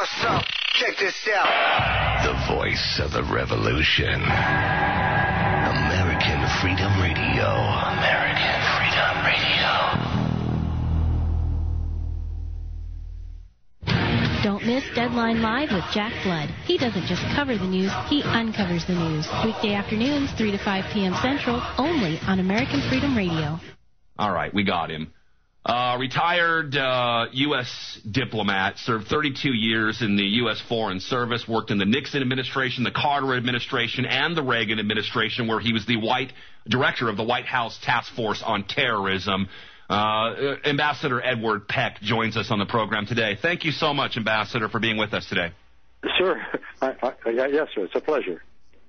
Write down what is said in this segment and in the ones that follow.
what's up? Check this out. The voice of the revolution. American Freedom Radio. American Freedom Radio. Don't miss Deadline Live with Jack Flood. He doesn't just cover the news, he uncovers the news. Weekday afternoons, 3 to 5 p.m. Central, only on American Freedom Radio. All right, we got him. Retired U.S. diplomat, served 32 years in the U.S. Foreign Service, worked in the Nixon administration, the Carter administration, and the Reagan administration, where he was the director of the White House Task Force on Terrorism. Ambassador Edward Peck joins us on the program today. Thank you so much, Ambassador, for being with us today. Sure. Yes, sir. It's a pleasure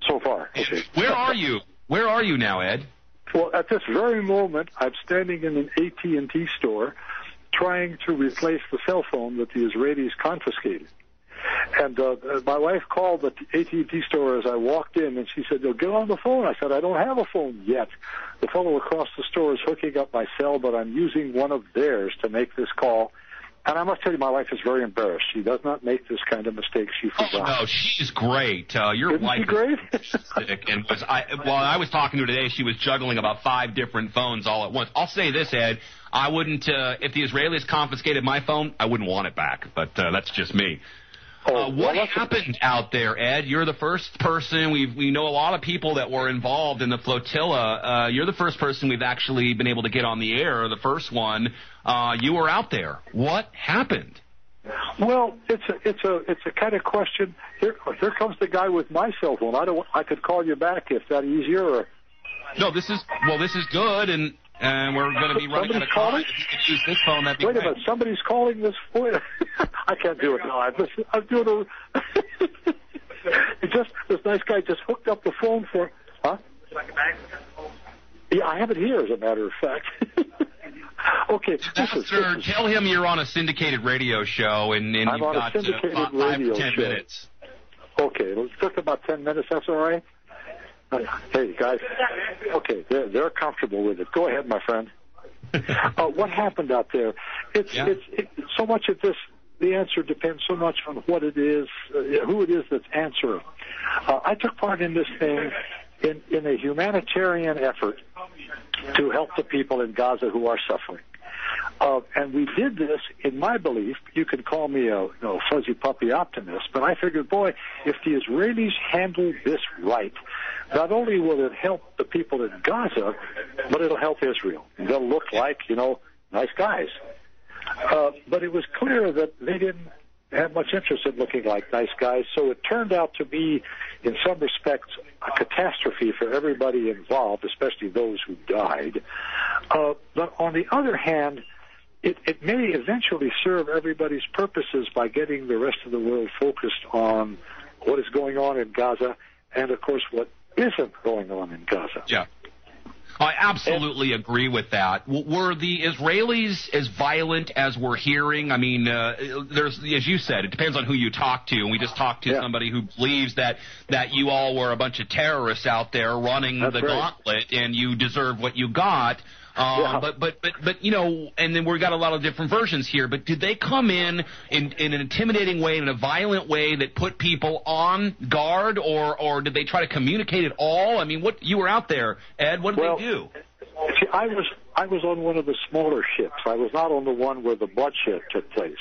so far. Okay. Where are you? Where are you now, Ed? Well, at this very moment, I'm standing in an AT&T store trying to replace the cell phone that the Israelis confiscated. And my wife called the AT&T store as I walked in, and she said, "Yo, get on the phone." I said, "I don't have a phone yet. The fellow across the store is hooking up my cell, but I'm using one of theirs to make this call." And I must tell you, my wife is very embarrassed. She does not make this kind of mistake. She forgot. Oh, no, she's great. Your wife is sick. And while I was talking to her today, she was juggling about 5 different phones all at once. I'll say this, Ed. I wouldn't, if the Israelis confiscated my phone, I wouldn't want it back. But that's just me. What happened out there, Ed? You're the first person. We know a lot of people that were involved in the flotilla. You're the first person we've actually been able to get on the air, the first one. You were out there. What happened? Well, it's a kind of question. Here comes the guy with my cell phone. I could call you back if that's easier. Or... No, this is good, and we're going to be running out of time. If you could use this phone, that'd be great. Wait a minute, somebody's calling this phone. I can't do it now. I'm doing a... this nice guy just hooked up the phone for... Huh? Yeah, I have it here, as a matter of fact. Okay. Sir, tell him you're on a syndicated radio show, and you've got 5 to 10 minutes. Okay, it took about 10 minutes. That's all right? Hey, guys. Okay, they're comfortable with it. Go ahead, my friend. What happened out there? It's so much of this. The answer depends so much on what it is, who it is that's answering. I took part in this thing in a humanitarian effort to help the people in Gaza who are suffering. And we did this, in my belief, you can call me a fuzzy puppy optimist, but I figured, boy, if the Israelis handle this right, not only will it help the people in Gaza, but it'll help Israel. They'll look like, nice guys. But it was clear that they didn't have much interest in looking like nice guys, so it turned out to be, in some respects, a catastrophe for everybody involved, especially those who died. But on the other hand, it may eventually serve everybody's purposes by getting the rest of the world focused on what is going on in Gaza and, of course, what isn't going on in Gaza. Yeah. I absolutely agree with that. Were the Israelis as violent as we're hearing? I mean, there's, as you said, it depends on who you talk to. And we just talked to somebody who believes that you all were a bunch of terrorists out there running the gauntlet, and you deserve what you got. But and then we've got a lot of different versions here. But did they come in an intimidating way, in a violent way that put people on guard, or did they try to communicate at all? I mean, you were out there, Ed. What did they do? See, I was on one of the smaller ships. I was not on the one where the bloodshed took place.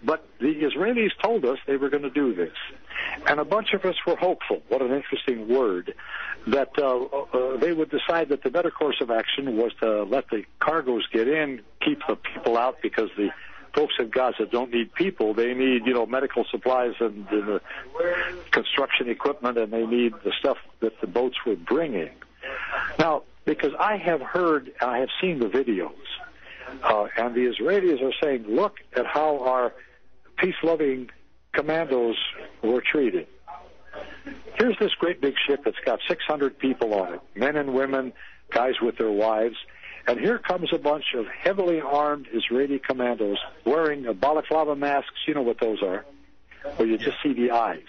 But the Israelis told us they were going to do this. And a bunch of us were hopeful, what an interesting word, that they would decide that the better course of action was to let the cargoes get in, keep the people out, because the folks in Gaza don't need people. They need, medical supplies and construction equipment, and they need the stuff that the boats were bringing. Now, because I have seen the videos, and the Israelis are saying, look at how our peace-loving commandos were treated. Here's this great big ship that's got 600 people on it, men and women, guys with their wives, and here comes a bunch of heavily armed Israeli commandos wearing balaclava masks, you know what those are, where you just see the eyes.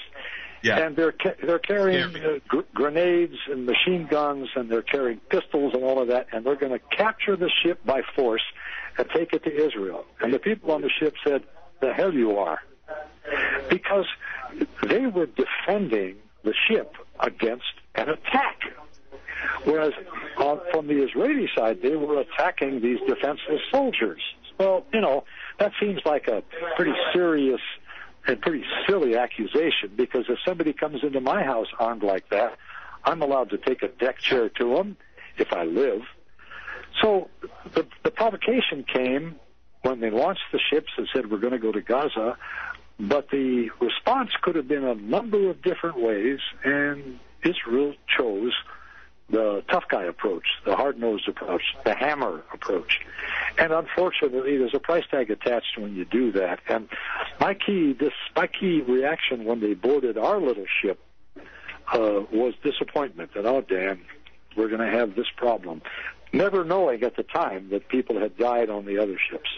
Yeah. And they're carrying grenades and machine guns, and they're carrying pistols and all of that, and they're going to capture the ship by force and take it to Israel. And the people on the ship said, the hell you are. because they were defending the ship against an attack. Whereas from the Israeli side, they were attacking these defenseless soldiers. Well, that seems like a pretty serious and pretty silly accusation, because if somebody comes into my house armed like that, I'm allowed to take a deck chair to them if I live. So the provocation came when they launched the ships and said, we're going to go to Gaza, but the response could have been a number of different ways, and Israel chose the tough guy approach, the hard-nosed approach, the hammer approach. And unfortunately, there's a price tag attached when you do that. And my key reaction when they boarded our little ship was disappointment that, oh, damn, we're going to have this problem. Never knowing at the time that people had died on the other ships.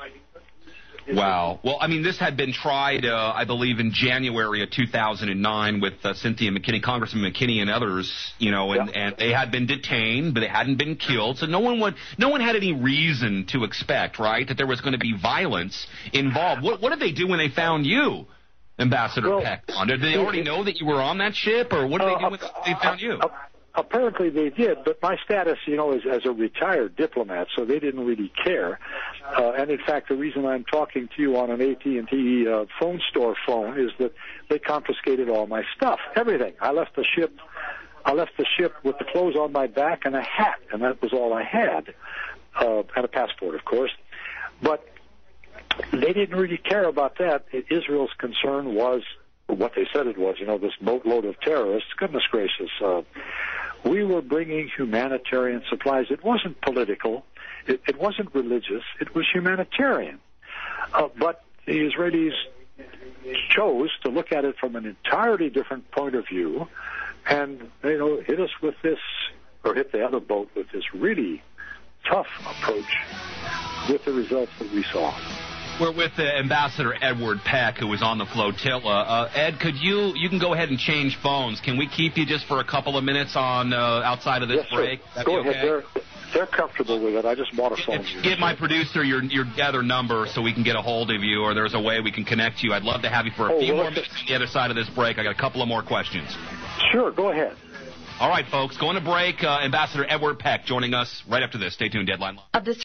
Wow. Well, I mean, this had been tried, I believe, in January of 2009 with Cynthia McKinney, Congressman McKinney, and others. And they had been detained, but they hadn't been killed. So no one had any reason to expect, right, that there was going to be violence involved. What did they do when they found you, Ambassador Peck? Did they already know that you were on that ship, or what did they do when they found you? Apparently they did, but my status, is as a retired diplomat, so they didn't really care. And in fact, the reason I'm talking to you on an AT&T phone store phone is that they confiscated all my stuff, everything. I left the ship with the clothes on my back and a hat, and that was all I had, and a passport, of course. But they didn't really care about that. Israel's concern was what they said it was, this boatload of terrorists. Goodness gracious. We were bringing humanitarian supplies. It wasn't political. It wasn't religious. It was humanitarian. But the Israelis chose to look at it from an entirely different point of view and, hit us with this, or hit the other boat with this really tough approach with the results that we saw. We're with Ambassador Edward Peck, who was on the flotilla. Ed, you can go ahead and change phones. Can we keep you just for a couple of minutes on outside of this break? Go ahead. They're comfortable with it. I just bought a phone. Give my producer your other number so we can get a hold of you, or there's a way we can connect you. I'd love to have you for a few more minutes on the other side of this break. I got a couple of more questions. Sure, go ahead. All right, folks, going to break. Ambassador Edward Peck joining us right after this. Stay tuned, Deadline Live.